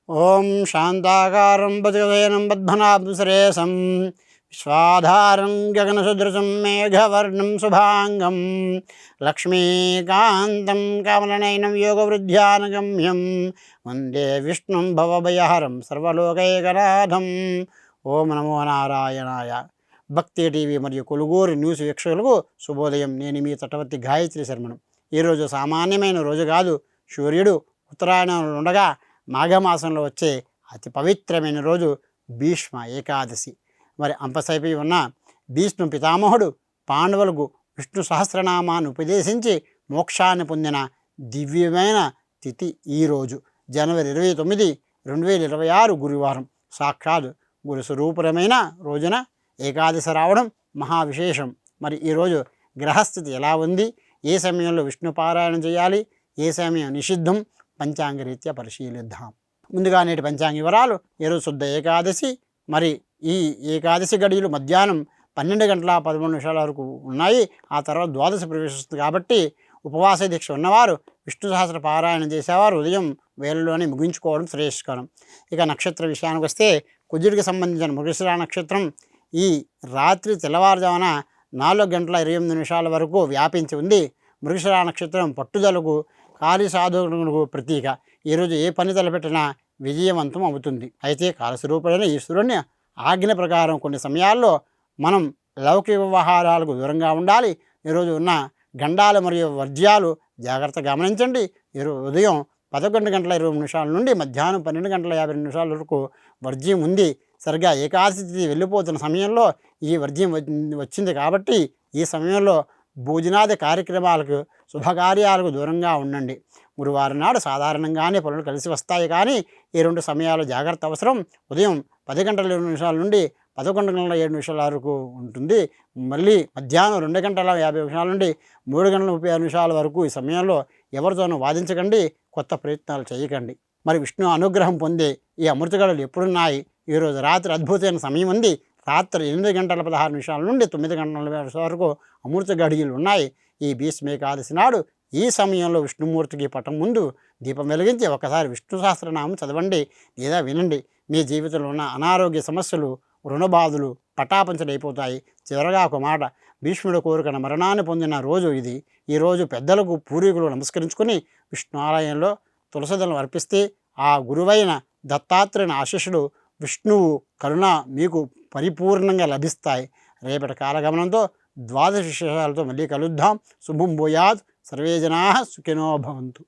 ఓం శాంతాకారం భుజగశయనం పద్మనాభం సురేశం విశ్వాధారం గగనసదృశం మేఘవర్ణం శుభాంగం లక్ష్మీకాంతం కమలనయనం యోగవృద్ధ్యానగమ్యం వందే విష్ణుం భవభయహరం సర్వలోకైకనాథం. ఓం నమో నారాయణాయ. భక్తి టీవీ మరియు కొలుగూరు న్యూస్ వీక్షకులకు శుభోదయం. నేను మీ తటవర్తి గాయత్రి శర్మను. ఈరోజు సామాన్యమైన రోజు కాదు. సూర్యుడు ఉత్తరాయణంలో ఉండగా మాఘమాసంలో వచ్చే అతి పవిత్రమైన రోజు భీష్మ ఏకాదశి. మరి అంపసైపై ఉన్న భీష్మ పితామహుడు పాండవులకు విష్ణు సహస్రనామాన్ని ఉపదేశించి మోక్షాన్ని పొందిన దివ్యమైన తిథి ఈరోజు జనవరి 29, 2026 గురువారం. సాక్షాత్ గురు స్వరూపమైన రోజున ఏకాదశి రావడం మహావిశేషం. మరి ఈరోజు గ్రహస్థితి ఎలా ఉంది, ఏ సమయంలో విష్ణు పారాయణం చేయాలి, ఏ సమయం నిషిద్ధం, పంచాంగరీత్యా పరిశీలిద్దాం. ముందుగా నేటి పంచాంగ వివరాలు. ఈరోజు శుద్ధ ఏకాదశి. మరి ఈ ఏకాదశి గడియలు మధ్యాహ్నం 12 గంటల 13 వరకు ఉన్నాయి. ఆ తర్వాత ద్వాదశి ప్రవేశిస్తుంది కాబట్టి ఉపవాస దీక్ష ఉన్నవారు, విష్ణు సహస్ర పారాయణం చేసేవారు ఉదయం వేళలోనే ముగించుకోవడం శ్రేయస్కరం. ఇక నక్షత్ర విషయానికి వస్తే కుజుడికి సంబంధించిన మృగశిర నక్షత్రం ఈ రాత్రి తెల్లవారుజామున 4 గంటల 28 వరకు వ్యాపించి ఉంది. మృగశిర నక్షత్రం పట్టుదలకు, కార్యసాధకులకు ప్రతీక. ఈరోజు ఏ పని తలపెట్టినా విజయవంతం అవుతుంది. అయితే కాలస్వరూపుడైన ఈశ్వరుని ఆజ్ఞ ప్రకారం కొన్ని సమయాల్లో మనం లౌకిక వ్యవహారాలకు దూరంగా ఉండాలి. ఈరోజు ఉన్న గండాలు మరియు వర్జ్యాలు జాగ్రత్త గమనించండి. ఈరోజు ఉదయం 11 గంటల 20 నుండి మధ్యాహ్నం 12 గంటల 52 వరకు వర్జ్యం ఉంది. సరిగ్గా ఏకాదశి తిథి వెళ్ళిపోతున్న సమయంలో ఈ వర్జ్యం వచ్చింది కాబట్టి ఈ సమయంలో భోజనాది కార్యక్రమాలకు, శుభకార్యాలకు దూరంగా ఉండండి. గురువారం నాడు సాధారణంగానే పనులు కలిసి వస్తాయి, కానీ ఈ 2 సమయాలు జాగ్రత్త అవసరం. ఉదయం 10 గంటల 20 నుండి 11 గంటల 7 వరకు ఉంటుంది. మళ్ళీ మధ్యాహ్నం 2 గంటల 50 నుండి 3 గంటల 35 వరకు ఈ సమయంలో ఎవరితోనూ వాదించకండి, కొత్త ప్రయత్నాలు చేయకండి. మరి విష్ణు అనుగ్రహం పొందే ఈ అమృత గడులు ఎప్పుడున్నాయి? ఈరోజు రాత్రి అద్భుతమైన సమయం ఉంది. రాత్రి 8 గంటల 16 నుండి 9 గంటల 40 వరకు అమృత గడియలు ఉన్నాయి. ఈ భీష్మ ఏకాదశి నాడు ఈ సమయంలో విష్ణుమూర్తికి పటం ముందు దీపం వెలిగించి ఒకసారి విష్ణు సహస్రనామం చదవండి లేదా వినండి. మీ జీవితంలో ఉన్న అనారోగ్య సమస్యలు, రుణబాధలు పటాపంచలైపోతాయి. చివరగా ఒక మాట, భీష్ముడు కోరికన మరణాన్ని పొందిన రోజు ఇది. ఈరోజు పెద్దలకు, పూర్వీకులు నమస్కరించుకుని విష్ణు ఆలయంలో తులసిదళం అర్పిస్తే ఆ గురువైన దత్తాత్రేయుని ఆశీస్సులు, విష్ణువు కరుణ మీకు పరిపూర్ణంగా లభిస్తాయి. రేపటి కాలగమనంతో ద్వాదశ విశేషాలతో మళ్ళీ కలుద్దాం. శుభం భూయాత్. సర్వే జనాః సుఖినో భవంతు.